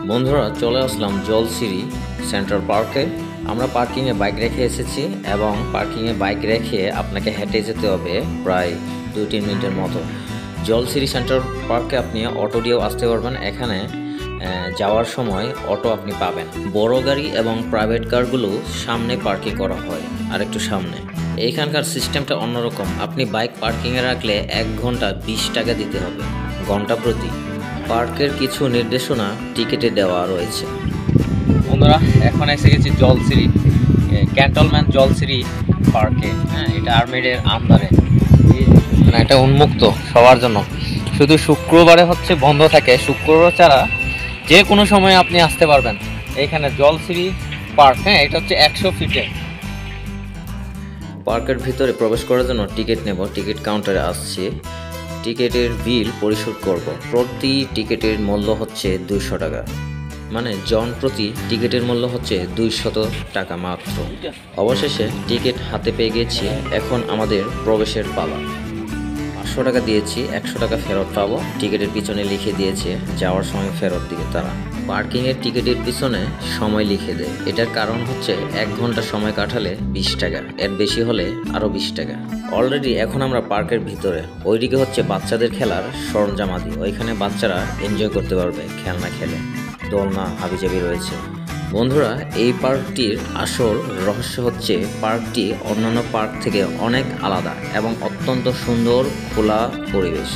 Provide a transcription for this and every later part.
বন্ধুরা চলে আসলাম জলসিরি সেন্ট্রাল পার্কে। আমরা পার্কিংয়ে বাইক রেখে এসেছি এবং পার্কিংয়ে বাইক রেখে আপনাকে হেঁটে যেতে হবে প্রায় 2-3 মিনিটের মতো। জলসিরি সেন্ট্রাল পার্কে আপনি অটো দিয়েও আসতে পারবেন। এখানে যাওয়ার সময় অটো আপনি পাবেন। বড় গাড়ি এবং প্রাইভেট কারগুলো সামনে পার্কিং করা হয় আর একটু সামনে। এইখানকার সিস্টেমটা অন্যরকম। আপনি বাইক পার্কিংয়ে রাখলে 1 ঘন্টা 20 টাকা দিতে হবে ঘন্টা প্রতি। পার্কের কিছু নির্দেশনা টিকিটে দেওয়া রয়েছে। বন্ধুরা এখন এসে গেছি জলসিরি ক্যান্টনমেন্ট জলসিরি পার্কে। এটা আর্মিডের আন্ডারে, মানে এটা উন্মুক্ত সবার জন্য। শুধু শুক্রবারে হচ্ছে বন্ধ থাকে, শুক্রবার ছাড়া যে কোনো সময় আপনি আসতে পারবেন এইখানে জলসিরি পার্ক। এটা হচ্ছে 100 ফিটে। পার্কের ভিতরে প্রবেশ করার জন্য টিকিট নেব। টিকিট কাউন্টারে আসছি, টিকিটের বিল পরিশোধ করব। প্রতি টিকিটের মূল্য হচ্ছে 200 টাকা, মানে জন প্রতি টিকিটের মূল্য হচ্ছে 200 টাকা মাত্র। অবশেষে টিকিট হাতে পেয়ে গেছি। এখন আমাদের প্রবেশের পালা। 500 টাকা দিয়েছি, 100 টাকা ফেরত পাবো। টিকিটের পিছনে লিখে দিয়েছে যাওয়ার সময় ফেরত দিবে তারা। পার্কিংয়ের টিকিটের পিছনে সময় লিখে দেয়। এটার কারণ হচ্ছে 1 ঘন্টা সময় কাটালে 20 টাকা, এর বেশি হলে আরও 20 টাকা। অলরেডি এখন আমরা পার্কের ভিতরে। ওইদিকে হচ্ছে বাচ্চাদের খেলার সরঞ্জামাদি, ওইখানে বাচ্চারা এনজয় করতে পারবে খেলনা খেলে। দোলনা হাবিজাবি রয়েছে। বন্ধুরা এই পার্কটির আসল রহস্য হচ্ছে পার্কটি অন্যান্য পার্ক থেকে অনেক আলাদা এবং অত্যন্ত সুন্দর খোলা পরিবেশ।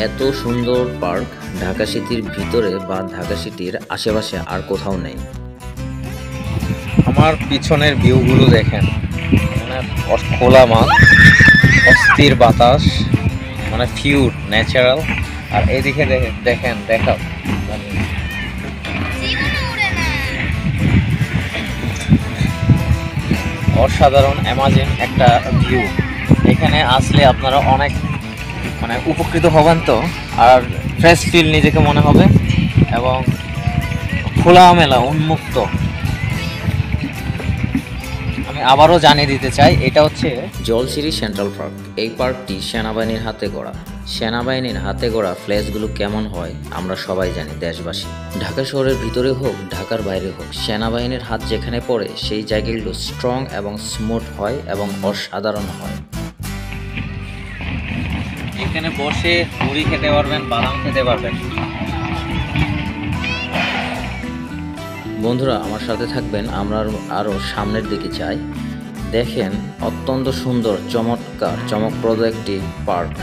এত সুন্দর পার্ক ঢাকা সিটির ভিতরে বা ঢাকা সিটির আশেপাশে আর কোথাও নেই। আমার পিছনের ভিউগুলো দেখেন, মানে খোলা মাঠ, অস্থির বাতাস, মানে পিওর ন্যাচারাল। আর এইদিকে দেখেন দেখা অসাধারণ অ্যামাজিং একটা ভিউ। এখানে আসলে আপনারা অনেক মানে উপকৃত হবেন তো, আর ফ্রেশ ফিল নিজেকে মনে হবে এবং খোলামেলা উন্মুক্ত। আমি আবারও জানিয়ে দিতে চাই, এটা হচ্ছে জলসিরি সেন্ট্রাল পার্ক। এই পার্কটি সেনাবাহিনীর হাতে গড়া। সেনাবাহিনীর হাতে গড়া প্লেসগুলো কেমন হয় আমরা সবাই জানি, দেশবাসী। ঢাকা শহরের ভিতরে হোক ঢাকার বাইরে হোক, সেনাবাহিনীর হাত যেখানে পড়ে সেই জায়গাগুলো স্ট্রং এবং স্মুথ হয় এবং অসাধারণ হয়। এখানে বসে মুড়ি খেতে পারবেন, বাদাম খেতে পারবেন। বন্ধুরা আমার সাথে থাকবেন, আমরা আরও সামনের দিকে যাই। দেখেন অত্যন্ত সুন্দর চমৎকার চমকপ্রদ একটি পার্ক,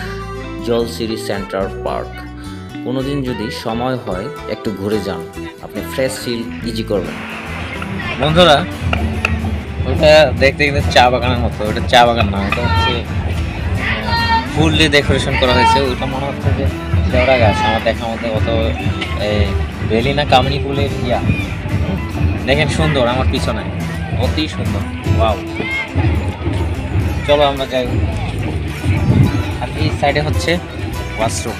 জলসিরি সেন্ট্রাল পার্ক। কোনোদিন যদি সময় হয় একটু ঘুরে যান, আপনি ফ্রেশ ফিল ইজি করবেন। বন্ধুরা ওটা দেখতে কিন্তু চা বাগানের মতো। ওটা চা বাগান না, এটা হচ্ছে ফুল দিয়ে ডেকোরেশন করা হয়েছে। ওইটা মনে হচ্ছে যে শেওড়া গাছ আমার দেখার মধ্যে। অত বেলি না কামিনী ফুলের ইয়া দেখেন, সুন্দর আমার পিছনে, অতি সুন্দর। ওয়াও, চলো আমরা যাই। আর এই সাইডে হচ্ছে ওয়াশরুম।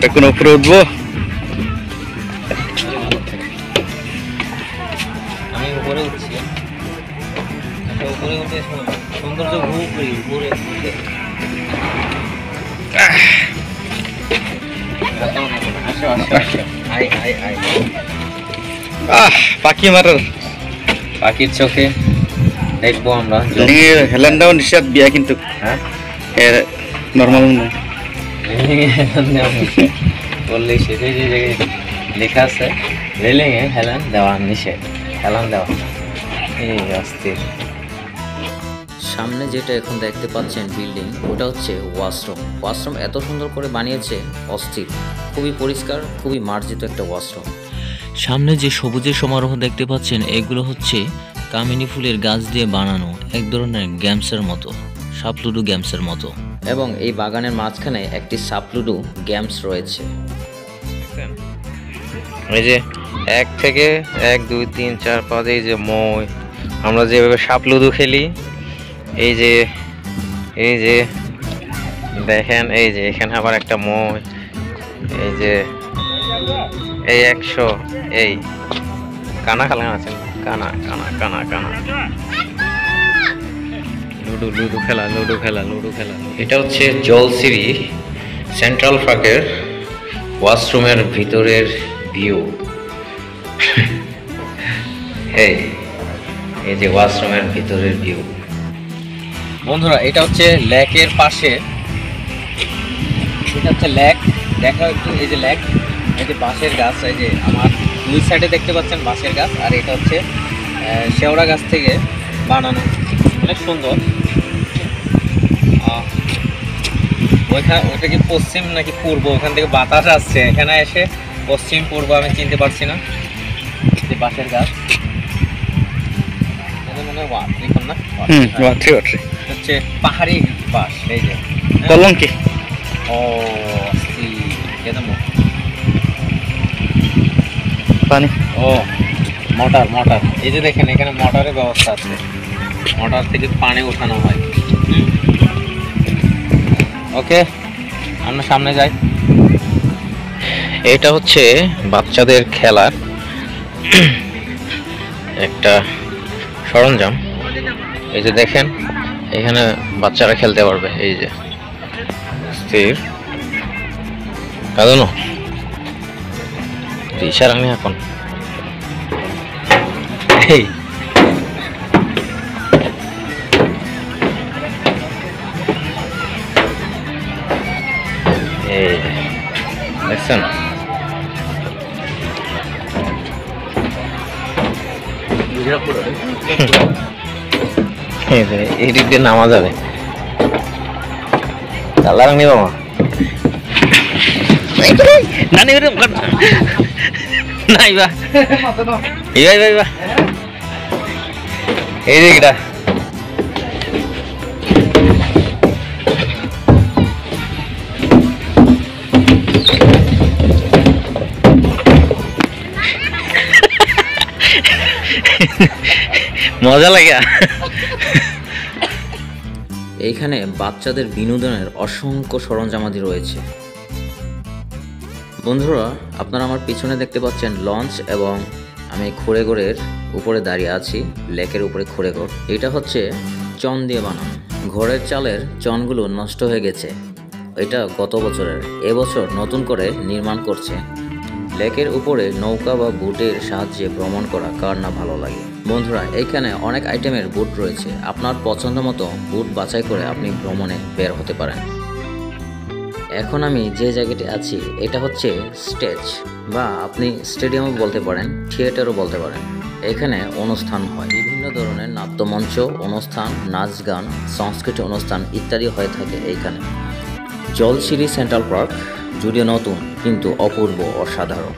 এখন উপরে উঠবো। আমি উপরে উঠছি। উপরে উঠে সৌন্দর্য উপভোগ করি। উপরে পাখি মারার, পাখির চোখে দেখবো আমরা। হেলানটাও নিষেধ বিয়া কিন্তু, হ্যাঁ নর্মাল না বললেই সেটাই যে জায়গায় লেখা আছে রেলিংয়ে হেলান দেওয়া নিষেধ, হেলান দেওয়া এই অস্থির। সামনে যেটা এখন দেখতে পাচ্ছেন বিল্ডিং, ওটা হচ্ছে ওয়াশরুম। ওয়াশরুম এত সুন্দর করে বানিয়েছে, অস্থির। খুবই পরিষ্কার, খুবই মার্জিত একটা ওয়াশরুম। সামনে যে সবুজের সমারোহ দেখতে পাচ্ছেন, এগুলো হচ্ছে কামিনী ফুলের গাছ দিয়ে বানানো এক ধরনের গেমসের মতো, সাপলুডু গেমসের মতো। এবং এই বাগানের মাঝখানে একটি সাপলুডু গেমস রয়েছে। এই যে 1 থেকে 1 2 3 4 5 এই যে মই আমরা যেভাবে সাপ লুডু খেলি, এই যে দেখেন, এই যে এখানে আবার একটা মই, এই যে এই 100 এই কানা খেলা আছেন, কানা কানা কানা কানা লুডু খেলা। এটা হচ্ছে জলসিরি সেন্ট্রাল পার্কের ওয়াশরুমের ভিতরের ভিউ। এই যে ওয়াশরুমের ভিতরের ভিউ। বন্ধুরা, এটা হচ্ছে লেকের পাশে, এটা হচ্ছে লেক। দেখা একটু, এই যে লেক, এই যে বাঁশের গাছ, এই যে আমার দুই সাইডে দেখতে পাচ্ছেন বাঁশের গাছ, আর এটা হচ্ছে শেওড়া গাছ থেকে বানানো, অনেক সুন্দর। ওইটা কি পশ্চিম নাকি পূর্ব, ওখান থেকে বাতাস আসছে, এখানে এসে পশ্চিম পূর্ব আমি চিনতে পারছি না। যে বাঁশের গাছ মনে হয় ওয়াট্রিকন না, হচ্ছে পাহাড়ি বাঁশ। এই যে কলঙ্কি ও আসছি কেদম পানি, ও মোটর। এই যে দেখেন এখানে মোটরের ব্যবস্থা আছে, মোটর থেকে পানি ওঠানো হয়। ওকে, আমরা সামনে যাই। এটা হচ্ছে বাচ্চাদের খেলার একটা সরঞ্জাম। এই যে দেখেন এখানে বাচ্চারা খেলতে পারবে। এই যে স্থির কাঁদনো ইশারা নেই এখন। এই দেখছেন, এই দিক দিয়ে নামা যাবে। কালার নি বাবা নাইবা এই দিকটা মজা লাগে। এইখানে বাচ্চাদের বিনোদনের অসংখ্য সরঞ্জামাদি রয়েছে। বন্ধুরা, আপনারা আমার পিছনে দেখতে পাচ্ছেন লঞ্চ, এবং আমি খুঁড়েঘরের উপরে দাঁড়িয়ে আছি, লেকের উপরে খুঁড়েঘর। এটা হচ্ছে চন দিয়ে বানানো। ঘরের চালের চনগুলো নষ্ট হয়ে গেছে, এটা গত বছরের, এবছর নতুন করে নির্মাণ করছে। লেকের উপরে নৌকা বা বোটের সাহায্যে ভ্রমণ করা কার না ভালো লাগে। বন্ধুরা, এইখানে অনেক আইটেমের বুট রয়েছে, আপনার পছন্দ মতো বুট বাছাই করে আপনি ভ্রমণে বের হতে পারেন। এখন আমি যে জায়গাটি আছি এটা হচ্ছে স্টেজ, বা আপনি স্টেডিয়ামও বলতে পারেন, থিয়েটারও বলতে পারেন। এখানে অনুষ্ঠান হয়, বিভিন্ন ধরনের নাট্যমঞ্চ অনুষ্ঠান, নাচ গান, সাংস্কৃতিক অনুষ্ঠান ইত্যাদি হয়ে থাকে এইখানে। জলসিরি সেন্ট্রাল পার্ক যদিও নতুন, কিন্তু অপূর্ব, অসাধারণ।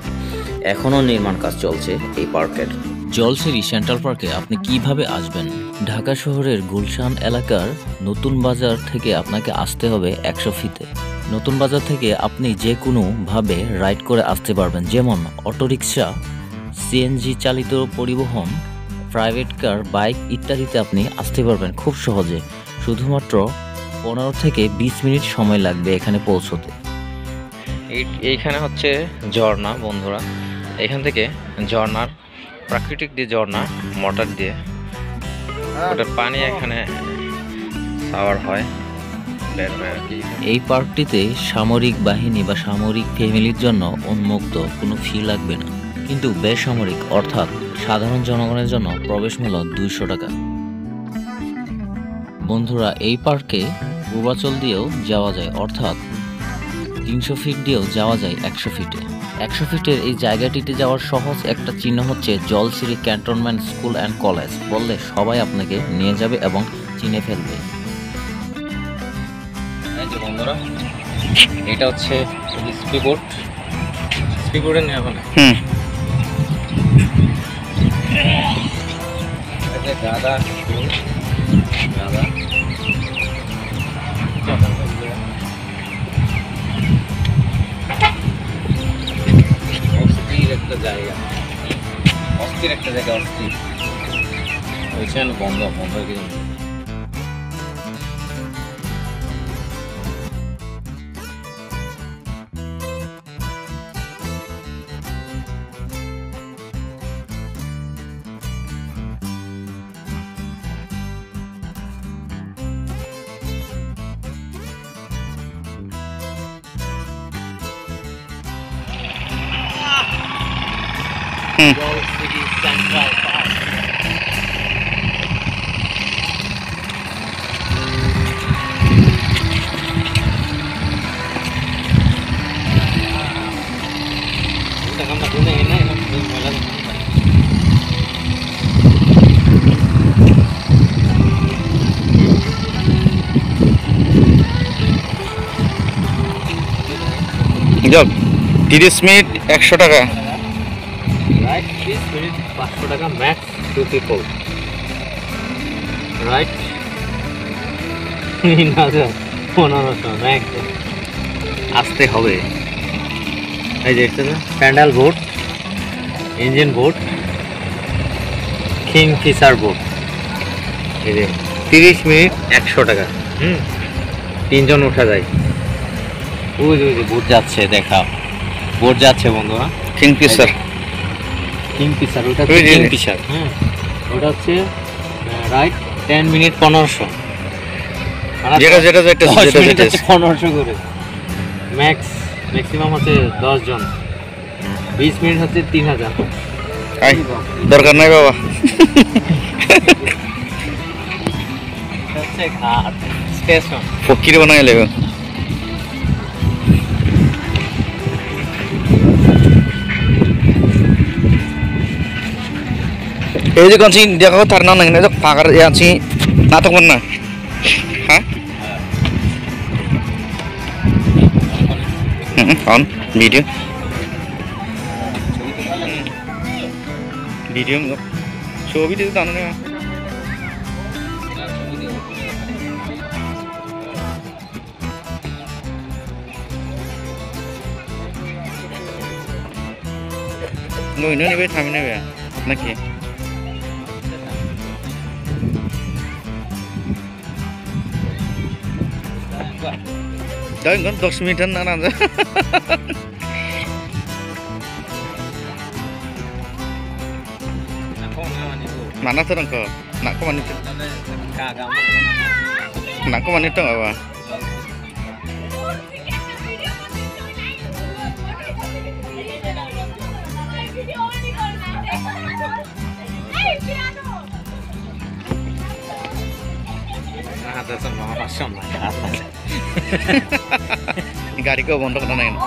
এখনও নির্মাণ কাজ চলছে এই পার্কের। জলসিরি সেন্ট্রাল পার্কে আপনি কিভাবে আসবেন? ঢাকা শহরের গুলশান এলাকার নতুন বাজার থেকে আপনাকে আসতে হবে 100 ফিতে। নতুন বাজার থেকে আপনি যে কোনোভাবে রাইড করে আসতে পারবেন, যেমন অটোরিকশা, সিএনজি চালিত পরিবহন, প্রাইভেট কার, বাইক ইত্যাদিতে আপনি আসতে পারবেন খুব সহজে। শুধুমাত্র 15 থেকে 20 মিনিট সময় লাগবে এখানে পৌঁছতে। এইখানে হচ্ছে ঝর্ণা। বন্ধুরা, এখান থেকে ঝর্ণার প্রাকৃতিক যে ঝর্ণা, মোটর দিয়ে ওটার পানি এখানে শাওয়ার হয়, বের হয় আর কি। এই পার্কটিতে সামরিক বাহিনী বা সামরিক ফ্যামিলির জন্য উন্মুক্ত, কোনো ফি লাগবে না। কিন্তু বেসামরিক অর্থাৎ সাধারণ জনগণের জন্য প্রবেশ মূল্য 200 টাকা। বন্ধুরা, এই পার্কে পূর্বাচল দিয়েও যাওয়া যায়, অর্থাৎ 300 ফিট দিয়েও যাওয়া যায় 100 ফিটে। 100 ফিটের এই জায়গাটিতে যাওয়ার সহজ একটা চিহ্ন হচ্ছে Jolshiri cantonment school and college. বললে সবাই আপনাকে নিয়ে যাবে এবং চিনে ফেলবে। এই যে বন্ধুরা, এটা হচ্ছে স্পিডবোট, স্পিডবোটে নিয়ে ওখানে গাদা গাদা অস্থির একটা জায়গা, অস্থির একটা জায়গা, অস্থির। ওইখানে বন্ধ বন্ধ কিন্তু Gold City Central Park. যাক 30 মিনিট 100 টাকা। Right, this minute 500 টাকা max 2 people. Right? Another 1500 max. আসতে হবে। এই যে দেখতে না, pedal boat, engine boat, kingfisher boat. এই যে 30 মিনিট 100 টাকা। তিনজন ওঠা যায়। ওই যে বোট যাচ্ছে, দেখাও বোট যাচ্ছে বন্ধুরা। কিংফিশার কিংফিশার, ওটা হচ্ছে কিংফিশার। হ্যাঁ, ওটা হচ্ছে রাইট 10 মিনিট 1500। যেটা 1500 করে ম্যাক্সিমাম হচ্ছে 10 জন। 20 মিনিট হচ্ছে 3000। দরকার নাই বাবা। হচ্ছে ঘাট স্টেশন। ফকির বানাই লেবে। এই যে কোনছি দেখো তার নাম নাই না, পাকার আছি না তখন না। হ্যাঁ অন ভিডিও ভিডিও ছবি দিতে জানো না। নইনো নেবে থামি নেবে নাকি? Đấy, 10 menit na nanti. Mana tuh dong kok? Nak kok mana itu? Nak kok mana itu apa? Ada sama passion lah. Garing kau bondok mana ini?